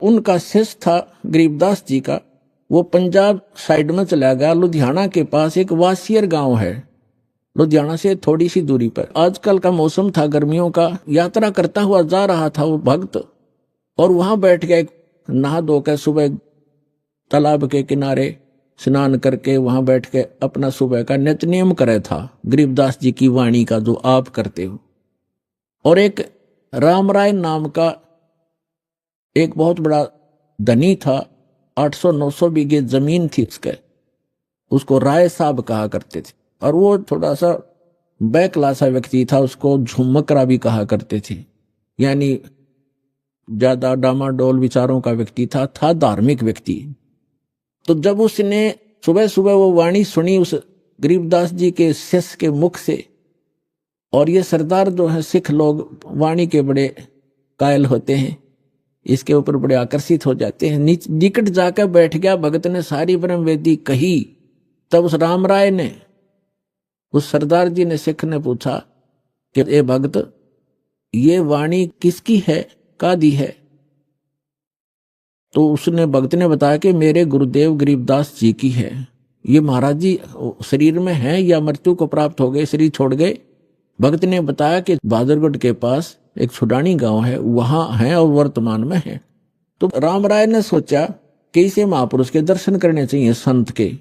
उनका शिष्य था गरीबदास जी का, वो पंजाब साइड में चला गया। लुधियाना के पास एक वासियर गांव है, लुधियाना से थोड़ी सी दूरी पर। आजकल का मौसम था गर्मियों का, यात्रा करता हुआ जा रहा था वो भक्त, और वहां बैठ गया। नहा धोकर सुबह तालाब के किनारे स्नान करके वहां बैठ के अपना सुबह का नित्यनेम करे था, गरीबदास जी की वाणी का जो आप करते हो। और एक रामराय नाम का एक बहुत बड़ा धनी था, 800-900 बीघे जमीन थी उसके, उसको राय साहब कहा करते थे। और वो थोड़ा सा बैकलासा व्यक्ति था, उसको झुमकरा भी कहा करते थे, यानी ज्यादा डामाडोल विचारों का व्यक्ति था धार्मिक व्यक्ति। तो जब उसने सुबह सुबह वो वाणी सुनी उस गरीबदास जी के शिष्य के मुख से, और ये सरदार जो है सिख लोग वाणी के बड़े कायल होते हैं, इसके ऊपर बड़े आकर्षित हो जाते हैं, निकट जाकर बैठ गया। भगत ने सारी ब्रह्म वेदी कही। तब उस रामराय ने, उस सरदार जी ने, सिख ने पूछा कि ए भगत, ये वाणी किसकी है, का दी है? तो उसने, भगत ने बताया कि मेरे गुरुदेव गरीबदास जी की है। ये महाराज जी शरीर में हैं या मृत्यु को प्राप्त हो गए, शरीर छोड़ गए? भगत ने बताया कि बहादुरगढ़ के पास एक छुडानी गांव है, वहां है और वर्तमान में है। तो रामराय ने सोचा कि इसे महापुरुष के दर्शन करने चाहिए, संत के।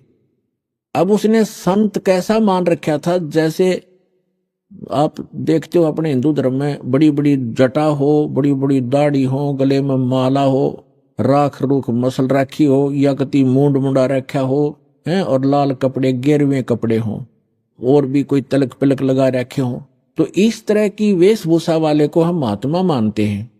अब उसने संत कैसा मान रखा था, जैसे आप देखते हो अपने हिंदू धर्म में बड़ी बड़ी जटा हो, बड़ी बड़ी दाढ़ी हो, गले में माला हो, राख रूख मसल रखी हो, या कति मूंड मुंडा रखा हो है, और लाल कपड़े, गेरवे कपड़े हों, और भी कोई तलक पिलक लगा रखे हो, तो इस तरह की वेशभूषा वाले को हम महात्मा मानते हैं।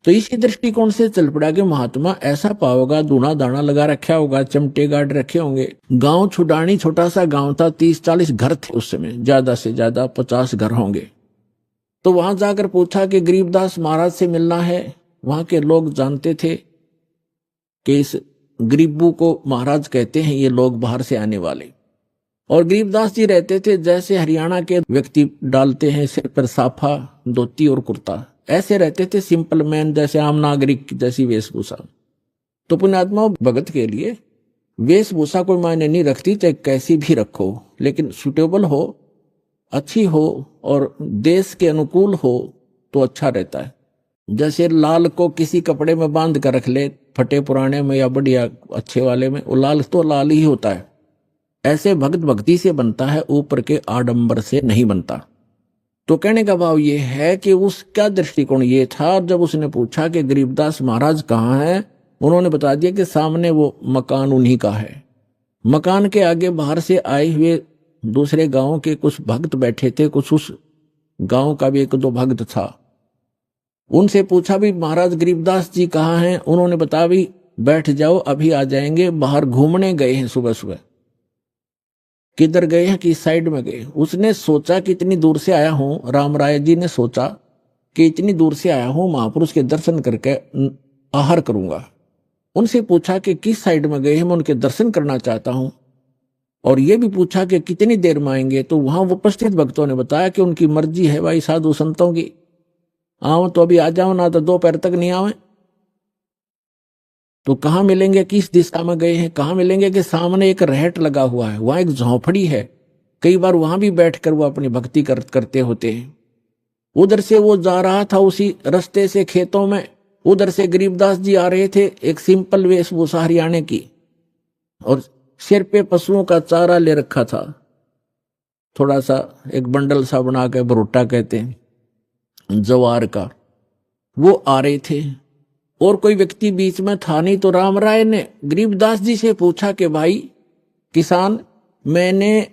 तो इसी दृष्टिकोण से चल पड़ा कि महात्मा ऐसा पाओगा, दूना दाना लगा रखा होगा, चमटे गाड़ रखे होंगे। गांव छुडानी छोटा सा गांव था, 30-40 घर थे उस समय, ज्यादा से ज्यादा 50 घर होंगे। तो वहां जाकर पूछा कि गरीबदास महाराज से मिलना है। वहां के लोग जानते थे कि इस गरीबू को महाराज कहते हैं, ये लोग बाहर से आने वाले। और गरीबदास जी रहते थे जैसे हरियाणा के व्यक्ति डालते हैं, सिर पर साफा, धोती और कुर्ता, ऐसे रहते थे, सिंपल मैन, जैसे आम नागरिक जैसी वेशभूषा। तो पुण्यात्मा, भगत के लिए वेशभूषा कोई मायने नहीं रखती, चाहे कैसी भी रखो, लेकिन सुटेबल हो, अच्छी हो और देश के अनुकूल हो तो अच्छा रहता है। जैसे लाल को किसी कपड़े में बांध कर रख ले, फटे पुराने में या बढ़िया अच्छे वाले में, वो लाल तो लाल ही होता है। ऐसे भक्त भक्ति से बनता है, ऊपर के आडंबर से नहीं बनता। तो कहने का भाव ये है कि उसका दृष्टिकोण ये था। जब उसने पूछा कि गरीबदास महाराज कहाँ हैं, उन्होंने बता दिया कि सामने वो मकान उन्हीं का है। मकान के आगे बाहर से आए हुए दूसरे गांव के कुछ भक्त बैठे थे, कुछ उस गांव का भी 1-2 भक्त था। उनसे पूछा भी महाराज गरीबदास जी कहाँ हैं? उन्होंने बताया भी बैठ जाओ, अभी आ जाएंगे, बाहर घूमने गए हैं सुबह सुबह। किधर गए हैं, किस साइड में गए? उसने सोचा कि इतनी दूर से आया हूं, रामराय जी ने सोचा कि इतनी दूर से आया हूं, महापुरुष के दर्शन करके आहार करूंगा। उनसे पूछा कि किस साइड में गए हैं, मैं उनके दर्शन करना चाहता हूं। और ये भी पूछा कि कितनी देर में आएंगे। तो वहां उपस्थित भक्तों ने बताया कि उनकी मर्जी है भाई, साधु संतों की, आओ तो अभी आ जाओ, ना तो दोपहर तक नहीं आवे। तो कहाँ मिलेंगे, किस दिशा में गए हैं, कहाँ मिलेंगे? कि सामने एक रहट लगा हुआ है, वहां एक झोंपड़ी है, कई बार वहां भी बैठकर वो अपनी भक्ति करते होते हैं। उधर से वो जा रहा था, उसी रास्ते से खेतों में, उधर से गरीबदास जी आ रहे थे, एक सिंपल वेशभूषा हरियाणे की, और सिर पे पशुओं का चारा ले रखा था, थोड़ा सा एक बंडल सा बना के, भरोटा कहते हैं, जवार का। वो आ रहे थे और कोई व्यक्ति बीच में था नहीं। तो रामराय ने गरीबदास जी से पूछा कि भाई किसान, मैंने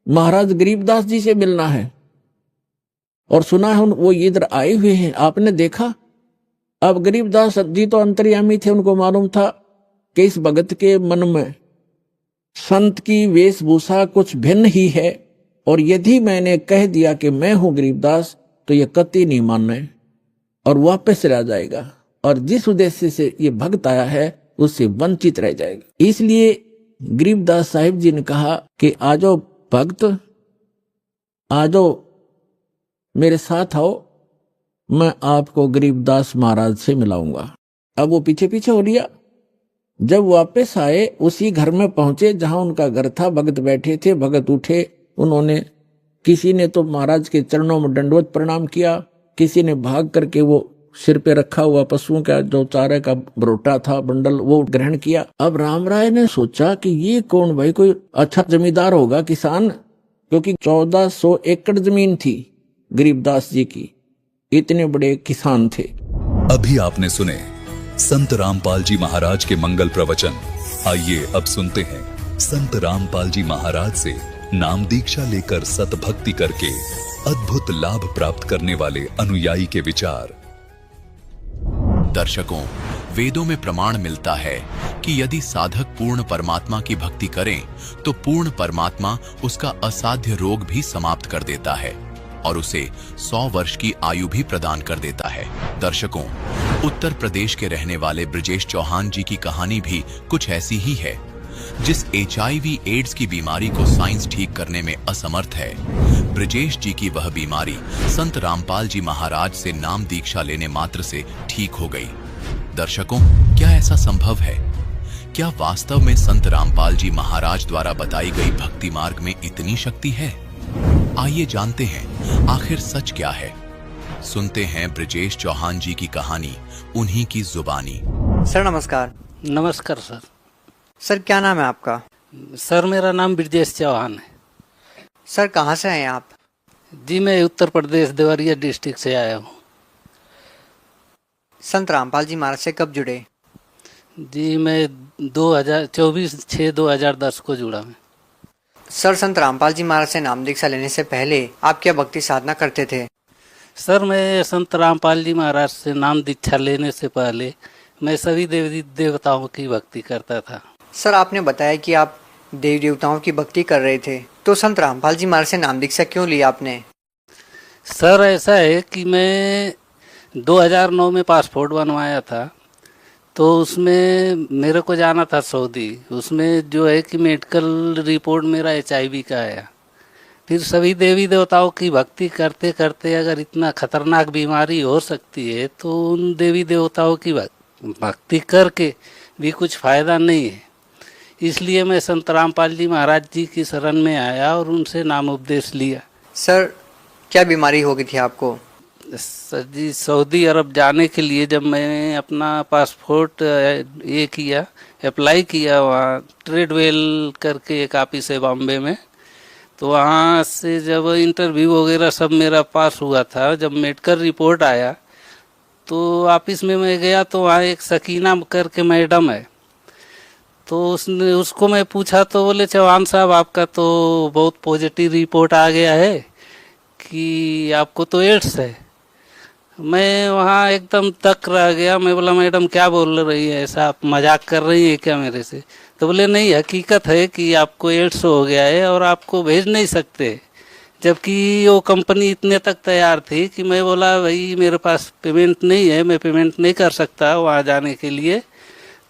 महाराज गरीबदास जी से मिलना है और सुना है वो इधर आए हुए हैं, आपने देखा? अब गरीबदास जी तो अंतर्यामी थे, उनको मालूम था कि इस भगत के मन में संत की वेशभूषा कुछ भिन्न ही है, और यदि मैंने कह दिया कि मैं हूं गरीबदास तो ये कतई नहीं मानना है और वापस चला जाएगा, और जिस उद्देश्य से ये भक्त आया है उससे वंचित रह जाएगा। इसलिए गरीबदास साहिब जी ने कहा कि आ जाओ भक्त, आ जाओ मेरे साथ आओ, मैं आपको गरीबदास महाराज से मिलाऊंगा। अब वो पीछे पीछे हो लिया। जब वापस आए उसी घर में पहुंचे जहां उनका घर था, भगत बैठे थे। भगत उठे, उन्होंने किसी ने तो महाराज के चरणों में दंडवत प्रणाम किया, किसी ने भाग करके वो सिर पे रखा हुआ पशुओं का जो चारे का बरोटा था बंडल वो ग्रहण किया। अब राम राय ने सोचा कि ये कौन भाई, कोई अच्छा जमींदार होगा, किसान, क्योंकि 1400 एकड़ जमीन थी गरीबदास जी की, इतने बड़े किसान थे। अभी आपने सुने संत रामपाल जी महाराज के मंगल प्रवचन। आइए अब सुनते हैं संत रामपाल जी महाराज से नाम दीक्षा लेकर सत भक्ति करके अद्भुत लाभ प्राप्त करने वाले अनुयायी के विचार। दर्शकों, वेदों में प्रमाण मिलता है कि यदि साधक पूर्ण परमात्मा की भक्ति करें तो पूर्ण परमात्मा उसका असाध्य रोग भी समाप्त कर देता है और उसे 100 वर्ष की आयु भी प्रदान कर देता है। दर्शकों, उत्तर प्रदेश के रहने वाले ब्रजेश चौहान जी की कहानी भी कुछ ऐसी ही है। जिस HIV एड्स की बीमारी को साइंस ठीक करने में असमर्थ है, ब्रजेश जी की वह बीमारी संत रामपाल जी महाराज से नाम दीक्षा लेने मात्र से ठीक हो गई। दर्शकों, क्या ऐसा संभव है? क्या वास्तव में संत रामपाल जी महाराज द्वारा बताई गई भक्ति मार्ग में इतनी शक्ति है? आइए जानते हैं आखिर सच क्या है। सुनते हैं ब्रजेश चौहान जी की कहानी, उन्हीं की जुबानी। सर नमस्कार। नमस्कार सर। सर क्या नाम है आपका? सर मेरा नाम ब्रजेश चौहान है। सर कहाँ से हैं आप? जी मैं उत्तर प्रदेश देवरिया डिस्ट्रिक्ट से आया हूँ। संत रामपाल जी महाराज से कब जुड़े? जी मैं 2024/6/2010 को जुड़ा हूँ। सर संत रामपाल जी महाराज से नाम दीक्षा लेने से पहले आप क्या भक्ति साधना करते थे? सर मैं संत रामपाल जी महाराज से नाम दीक्षा लेने से पहले मैं सभी देवी देवताओं की भक्ति करता था। सर आपने बताया कि आप देवी देवताओं की भक्ति कर रहे थे, तो संत रामपाल जी महाराज से नाम दीक्षा क्यों ली आपने? सर ऐसा है कि मैं 2009 में पासपोर्ट बनवाया था, तो उसमें मेरे को जाना था सऊदी। उसमें जो है कि मेडिकल रिपोर्ट मेरा HIV का आया। फिर सभी देवी देवताओं की भक्ति करते करते अगर इतना खतरनाक बीमारी हो सकती है तो उन देवी देवताओं की भक्ति करके भी कुछ फ़ायदा नहीं है। इसलिए मैं संत रामपाल जी महाराज जी की शरण में आया और उनसे नाम उपदेश लिया। सर क्या बीमारी हो गई थी आपको? सर जी सऊदी अरब जाने के लिए जब मैंने अपना पासपोर्ट अप्लाई किया वहाँ ट्रेडवेल करके एक ऑफिस है बॉम्बे में, तो वहाँ से जब इंटरव्यू वगैरह सब मेरा पास हुआ था, जब मेडिकल रिपोर्ट आया तो ऑफिस में मैं गया तो वहाँ एक सकीना करके मैडम है, तो उसको मैं पूछा तो बोले चौहान साहब आपका तो बहुत पॉजिटिव रिपोर्ट आ गया है कि आपको तो एड्स है। मैं वहाँ एकदम तक रह गया। मैं बोला मैडम क्या बोल रही है, ऐसा आप मजाक कर रही है क्या मेरे से? तो बोले नहीं हकीकत है कि आपको एड्स हो गया है और आपको भेज नहीं सकते। जबकि वो कंपनी इतने तक तैयार थी कि मैं बोला भाई मेरे पास पेमेंट नहीं है, मैं पेमेंट नहीं कर सकता वहाँ जाने के लिए।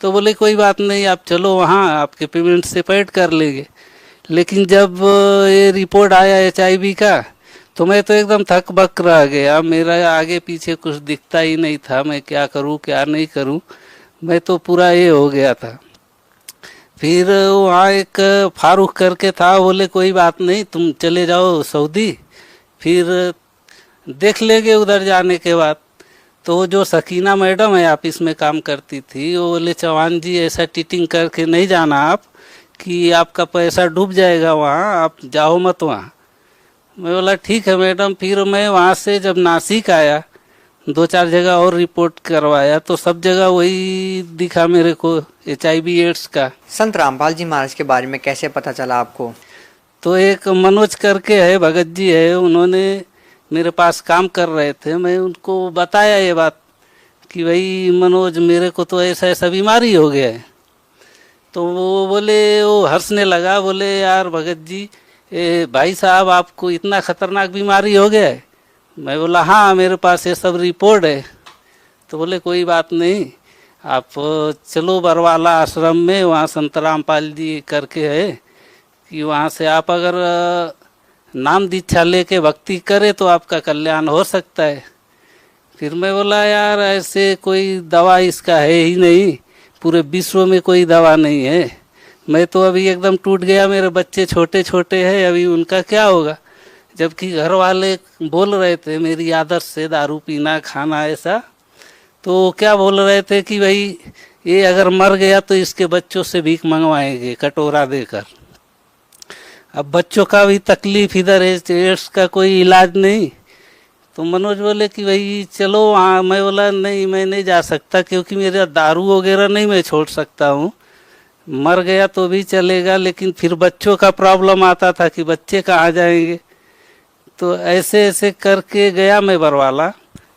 तो बोले कोई बात नहीं, आप चलो वहाँ आपके पेमेंट से पेड कर लेंगे। लेकिन जब ये रिपोर्ट आया HIV का तो मैं तो एकदम थक बक रह गया। मेरा आगे पीछे कुछ दिखता ही नहीं था, मैं क्या करूँ क्या नहीं करूँ, मैं तो पूरा ये हो गया था। फिर वहाँ एक फारूक करके था, बोले कोई बात नहीं तुम चले जाओ सऊदी, फिर देख लेंगे उधर जाने के बाद। तो जो सकीना मैडम है ऑफिस में काम करती थी, वो बोले चौहान जी ऐसा टीटिंग करके नहीं जाना आप कि आपका पैसा डूब जाएगा वहाँ, आप जाओ मत वहाँ। मैं बोला ठीक है मैडम। फिर मैं वहाँ से जब नासिक आया 2-4 जगह और रिपोर्ट करवाया तो सब जगह वही दिखा मेरे को HIV एड्स का। संत रामपाल जी महाराज के बारे में कैसे पता चला आपको? तो एक मनोज करके है, भगत जी है, उन्होंने मेरे पास काम कर रहे थे। मैं उनको बताया ये बात कि भाई मनोज मेरे को तो ऐसा ऐसा बीमारी हो गया है। तो वो बोले, वो हंसने लगा, बोले यार भगत जी भाई साहब आपको इतना खतरनाक बीमारी हो गया है? मैं बोला हाँ मेरे पास ये सब रिपोर्ट है। तो बोले कोई बात नहीं, आप चलो बरवाला आश्रम में, वहाँ संत रामपाल जी करके है कि वहाँ से आप अगर नाम दीक्षा लेके भक्ति करे तो आपका कल्याण हो सकता है। फिर मैं बोला यार ऐसे कोई दवा इसका है ही नहीं, पूरे विश्व में कोई दवा नहीं है। मैं तो अभी एकदम टूट गया, मेरे बच्चे छोटे छोटे हैं, अभी उनका क्या होगा। जबकि घर वाले बोल रहे थे मेरी आदत से दारू पीना खाना ऐसा, तो क्या बोल रहे थे कि भाई ये अगर मर गया तो इसके बच्चों से भीख मंगवाएंगे कटोरा देकर। अब बच्चों का भी तकलीफ इधर है, एड्स का कोई इलाज नहीं। तो मनोज बोले कि भाई चलो वहाँ। मैं बोला नहीं, मैं नहीं जा सकता, क्योंकि मेरा दारू वगैरह नहीं मैं छोड़ सकता हूँ। मर गया तो भी चलेगा, लेकिन फिर बच्चों का प्रॉब्लम आता था कि बच्चे कहाँ जाएंगे। तो ऐसे ऐसे करके गया मैं बरवाला।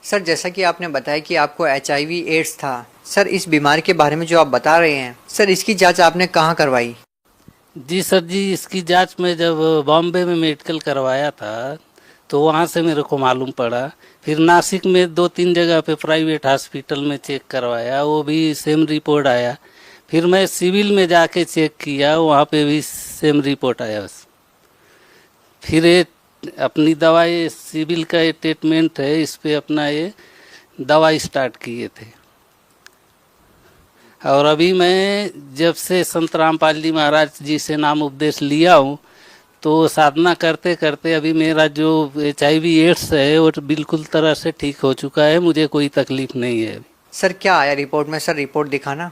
सर जैसा कि आपने बताया कि आपको HIV एड्स था, सर इस बीमारी के बारे में जो आप बता रहे हैं, सर इसकी जांच आपने कहाँ करवाई? जी सर जी, इसकी जांच में जब बॉम्बे में मेडिकल करवाया था तो वहाँ से मेरे को मालूम पड़ा। फिर नासिक में 2-3 जगह पे प्राइवेट हॉस्पिटल में चेक करवाया, वो भी सेम रिपोर्ट आया। फिर मैं सिविल में जाके चेक किया, वहाँ पे भी सेम रिपोर्ट आया बस। फिर ये अपनी दवा, ये सिविल का ये ट्रीटमेंट है, इस पे अपना ये दवा स्टार्ट किए थे। और अभी मैं जब से संत रामपाल जी महाराज जी से नाम उपदेश लिया हूँ, तो साधना करते करते अभी मेरा जो HIV एड्स है वो बिल्कुल तरह से ठीक हो चुका है, मुझे कोई तकलीफ नहीं है। सर क्या आया रिपोर्ट में? सर रिपोर्ट दिखाना।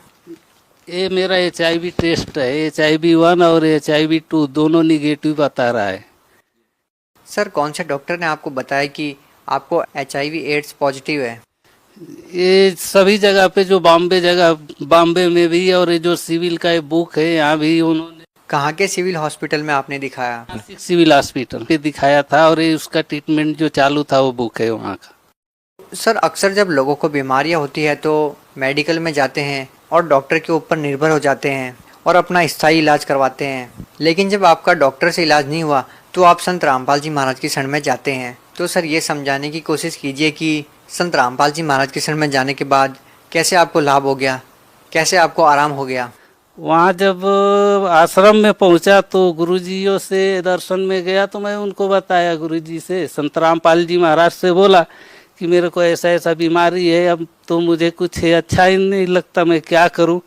ये मेरा HIV टेस्ट है, HIV-1 और HIV-2 दोनों निगेटिव बता रहा है। सर कौन से डॉक्टर ने आपको बताया कि आपको HIV एड्स पॉजिटिव है? ये सभी जगह पे, जो बॉम्बे में भी, और ये जो सिविल का ये बुक है यहाँ भी उन्होंने। कहाँ के सिविल हॉस्पिटल में आपने दिखाया? नासिक सिविल हॉस्पिटल पे दिखाया था, और ये उसका ट्रीटमेंट जो चालू था वो बुक है वहाँ का। सर अक्सर जब लोगों को बीमारियाँ होती है तो मेडिकल में जाते हैं और डॉक्टर के ऊपर निर्भर हो जाते हैं और अपना स्थायी इलाज करवाते हैं, लेकिन जब आपका डॉक्टर से इलाज नहीं हुआ तो आप संत रामपाल जी महाराज की शरण में जाते हैं। तो सर ये समझाने की कोशिश कीजिए कि संत रामपाल जी महाराज की शरण में जाने के बाद कैसे आपको लाभ हो गया, कैसे आपको आराम हो गया? वहाँ जब आश्रम में पहुँचा तो गुरुजियों से दर्शन में गया, तो मैं उनको बताया, गुरुजी से, संत रामपाल जी महाराज से बोला कि मेरे को ऐसा ऐसा बीमारी है, अब तो मुझे कुछ अच्छा ही नहीं लगता, मैं क्या करूं।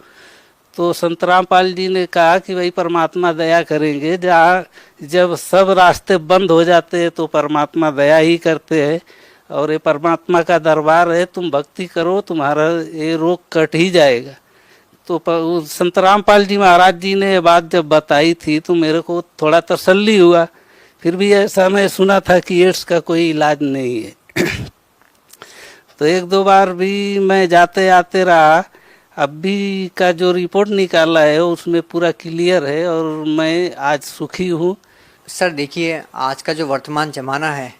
तो संत रामपाल जी ने कहा कि भाई परमात्मा दया करेंगे, जहाँ जब सब रास्ते बंद हो जाते हैं तो परमात्मा दया ही करते हैं, और ये परमात्मा का दरबार है, तुम भक्ति करो, तुम्हारा ये रोग कट ही जाएगा। तो संत रामपाल जी महाराज जी ने ये बात जब बताई थी तो मेरे को थोड़ा तसल्ली हुआ। फिर भी ऐसा मैं सुना था कि एड्स का कोई इलाज नहीं है। तो 1-2 बार भी मैं जाते आते रहा। अभी का जो रिपोर्ट निकाला है उसमें पूरा क्लियर है और मैं आज सुखी हूँ। सर देखिए, आज का जो वर्तमान ज़माना है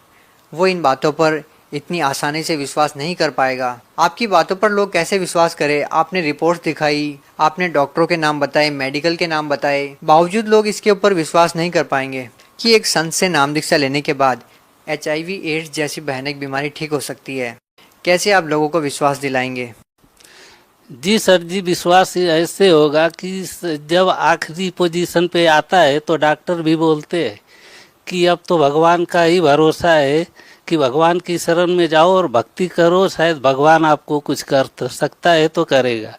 वो इन बातों पर इतनी आसानी से विश्वास नहीं कर पाएगा। आपकी बातों पर लोग कैसे विश्वास करें? आपने रिपोर्ट्स दिखाई, आपने डॉक्टरों के नाम बताए, मेडिकल के नाम बताए, बावजूद लोग इसके ऊपर विश्वास नहीं कर पाएंगे कि एक संत से नाम दीक्षा लेने के बाद HIV एड्स जैसी भयानक बीमारी ठीक हो सकती है। कैसे आप लोगों को विश्वास दिलाएंगे? जी सर जी, विश्वास ऐसे होगा कि जब आखिरी पोजीशन पे आता है तो डॉक्टर भी बोलते हैं कि अब तो भगवान का ही भरोसा है, कि भगवान की शरण में जाओ और भक्ति करो, शायद भगवान आपको कुछ कर सकता है तो करेगा।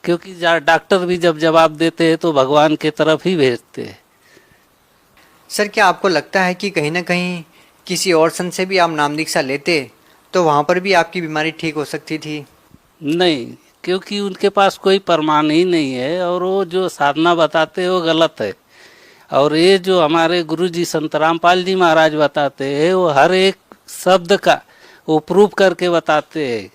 क्योंकि डॉक्टर भी जब जवाब देते हैं तो भगवान के तरफ ही भेजते हैं। सर क्या आपको लगता है कि कहीं ना कहीं किसी और संत से भी आप नाम दीक्षा लेते तो वहाँ पर भी आपकी बीमारी ठीक हो सकती थी? नहीं, क्योंकि उनके पास कोई प्रमाण ही नहीं है और वो जो साधना बताते हैं वो गलत है। और ये जो हमारे गुरुजी संत रामपाल जी महाराज बताते हैं वो हर एक शब्द का वो प्रूफ करके बताते हैं।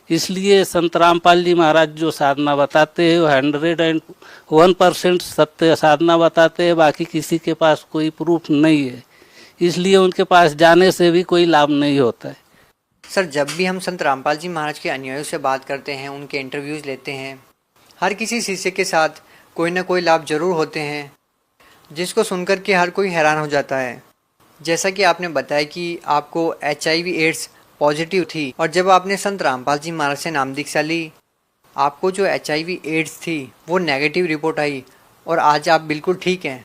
इसलिए संत रामपाल जी महाराज जो साधना बताते हैं वो 101% सत्य साधना बताते हैं, बाकी किसी के पास कोई प्रूफ नहीं है, इसलिए उनके पास जाने से भी कोई लाभ नहीं होता है। सर जब भी हम संत रामपाल जी महाराज के अनुयायियों से बात करते हैं, उनके इंटरव्यूज़ लेते हैं, हर किसी शिष्य के साथ कोई ना कोई लाभ जरूर होते हैं जिसको सुनकर के हर कोई हैरान हो जाता है। जैसा कि आपने बताया कि आपको HIV एड्स पॉजिटिव थी और जब आपने संत रामपाल जी महाराज से नाम दीक्षा ली, आपको जो HIV एड्स थी वो नेगेटिव रिपोर्ट आई और आज आप बिल्कुल ठीक हैं।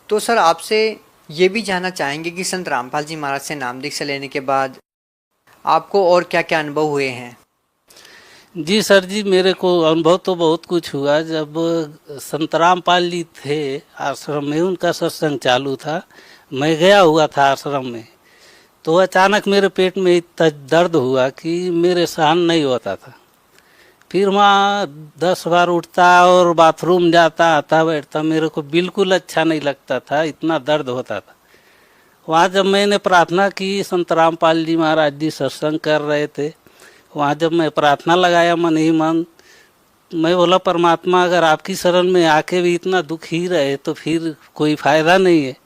तो सर आपसे ये भी जानना चाहेंगे कि संत रामपाल जी महाराज से नाम दीक्षा लेने के बाद आपको और क्या क्या अनुभव हुए हैं? जी सर जी, मेरे को अनुभव तो बहुत कुछ हुआ। जब संत रामपाल जी थे आश्रम में, उनका सत्संग चालू था, मैं गया हुआ था आश्रम में, तो अचानक मेरे पेट में इतना दर्द हुआ कि मेरे सहन नहीं होता था। फिर वहाँ 10 बार उठता और बाथरूम जाता, आता बैठता, मेरे को बिल्कुल अच्छा नहीं लगता था, इतना दर्द होता था। वहाँ जब मैंने प्रार्थना की, संत रामपाल जी महाराज जी सत्संग कर रहे थे, वहाँ जब मैं प्रार्थना लगाया मन ही मन, मैं बोला परमात्मा अगर आपकी शरण में आके भी इतना दुख ही रहे तो फिर कोई फायदा नहीं है।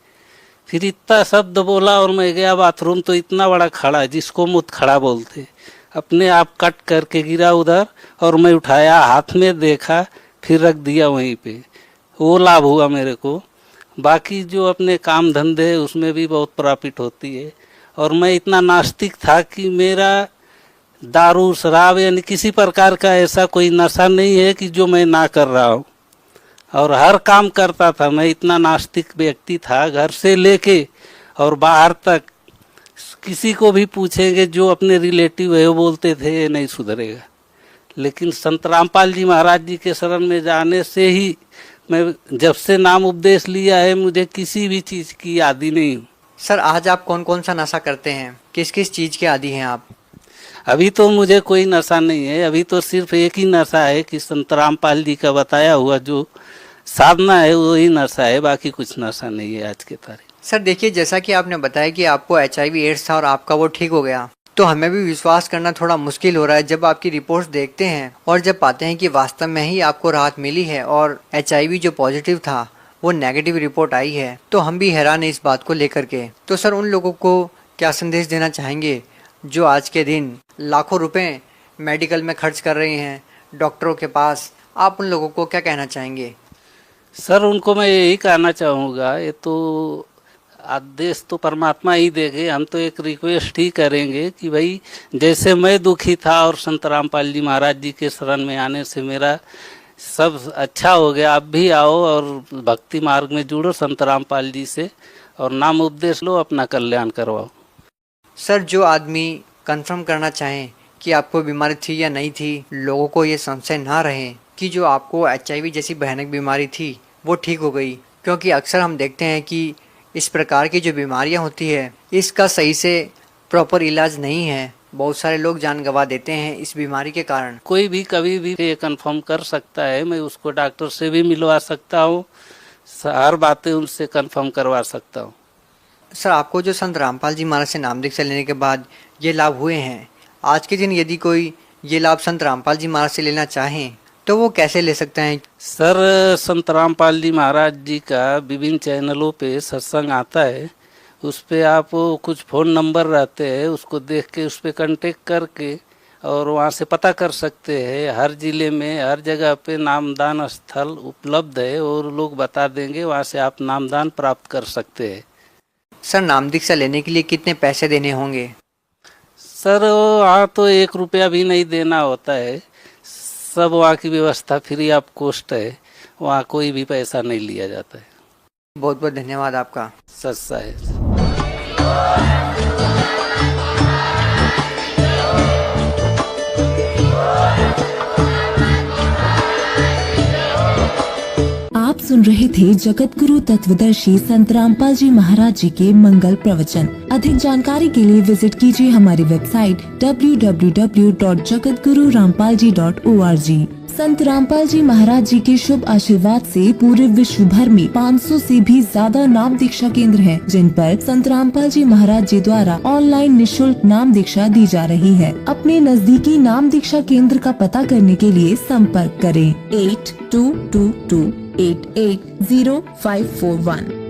फिर इतना शब्द बोला और मैं गया बाथरूम, तो इतना बड़ा खड़ा, जिसको मुत खड़ा बोलते, अपने आप कट करके गिरा उधर, और मैं उठाया, हाथ में देखा, फिर रख दिया वहीं पे। वो लाभ हुआ मेरे को। बाकी जो अपने काम धंधे उसमें भी बहुत प्रॉफिट होती है। और मैं इतना नास्तिक था कि मेरा दारू शराब यानी किसी प्रकार का ऐसा कोई नशा नहीं है कि जो मैं ना कर रहा हूँ, और हर काम करता था। मैं इतना नास्तिक व्यक्ति था, घर से लेके और बाहर तक किसी को भी पूछेंगे, जो अपने रिलेटिव है वो बोलते थे ये नहीं सुधरेगा। लेकिन संत रामपाल जी महाराज जी के शरण में जाने से ही मैं जब से नाम उपदेश लिया है, मुझे किसी भी चीज़ की आदी नहीं हूँ। सर आज आप कौन कौन सा नशा करते हैं? किस किस चीज़ के आदी हैं आप? अभी तो मुझे कोई नशा नहीं है। अभी तो सिर्फ एक ही नशा है कि संत रामपाल जी का बताया हुआ जो साधना है वही नशा है, बाकी कुछ नशा नहीं है आज के तारीख। सर देखिए, जैसा कि आपने बताया कि आपको HIV एड्स था और आपका वो ठीक हो गया, तो हमें भी विश्वास करना थोड़ा मुश्किल हो रहा है जब आपकी रिपोर्ट्स देखते हैं और जब पाते हैं कि वास्तव में ही आपको राहत मिली है और HIV जो पॉजिटिव था वो नेगेटिव रिपोर्ट आई है, तो हम भी हैरान हैं इस बात को लेकर के। तो सर उन लोगों को क्या संदेश देना चाहेंगे जो आज के दिन लाखों रुपए मेडिकल में खर्च कर रहे हैं डॉक्टरों के पास? आप उन लोगों को क्या कहना चाहेंगे? सर उनको मैं यही कहना चाहूँगा, ये तो आदेश तो परमात्मा ही देंगे, हम तो एक रिक्वेस्ट ही करेंगे कि भाई जैसे मैं दुखी था और संत रामपाल जी महाराज जी के शरण में आने से मेरा सब अच्छा हो गया, आप भी आओ और भक्ति मार्ग में जुड़ो संत रामपाल जी से और नाम उपदेश लो, अपना कल्याण करवाओ। सर जो आदमी कंफर्म करना चाहें कि आपको बीमारी थी या नहीं थी, लोगों को ये संशय ना रहे कि जो आपको HIV जैसी भयानक बीमारी थी वो ठीक हो गई, क्योंकि अक्सर हम देखते हैं कि इस प्रकार की जो बीमारियां होती है इसका सही से प्रॉपर इलाज नहीं है। बहुत सारे लोग जान गंवा देते हैं इस बीमारी के कारण। कोई भी कभी भी ये कंफर्म कर सकता है, मैं उसको डॉक्टर से भी मिलवा सकता हूँ, हर बातें उनसे कंफर्म करवा सकता हूँ। सर आपको जो संत रामपाल जी महाराज से नाम दीक्षा लेने के बाद ये लाभ हुए हैं, आज के दिन यदि कोई ये लाभ संत रामपाल जी महाराज से लेना चाहें तो वो कैसे ले सकते हैं? सर संत रामपाल जी महाराज जी का विभिन्न चैनलों पे सत्संग आता है, उस पे आप कुछ फ़ोन नंबर रहते हैं, उसको देख के उस पर कांटेक्ट करके और वहाँ से पता कर सकते हैं। हर जिले में हर जगह पे नामदान स्थल उपलब्ध है और लोग बता देंगे, वहाँ से आप नामदान प्राप्त कर सकते हैं। सर नाम दीक्षा लेने के लिए कितने पैसे देने होंगे? सर वहाँ तो 1 रुपया भी नहीं देना होता है, सब वहाँ की व्यवस्था फ्री ऑफ कॉस्ट है, वहाँ कोई भी पैसा नहीं लिया जाता है। बहुत बहुत धन्यवाद आपका। सच्चा है। आप सुन रहे थे जगत गुरु तत्वदर्शी संत रामपाल जी महाराज जी के मंगल प्रवचन। अधिक जानकारी के लिए विजिट कीजिए हमारी वेबसाइट www.jagatgururampalji.org। संत रामपाल जी महाराज जी के शुभ आशीर्वाद से पूरे विश्व भर में 500 से भी ज्यादा नाम दीक्षा केंद्र हैं, जिन पर संत रामपाल जी महाराज जी द्वारा ऑनलाइन निशुल्क नाम दीक्षा दी जा रही है। अपने नजदीकी नाम दीक्षा केंद्र का पता करने के लिए संपर्क करें 8222880541।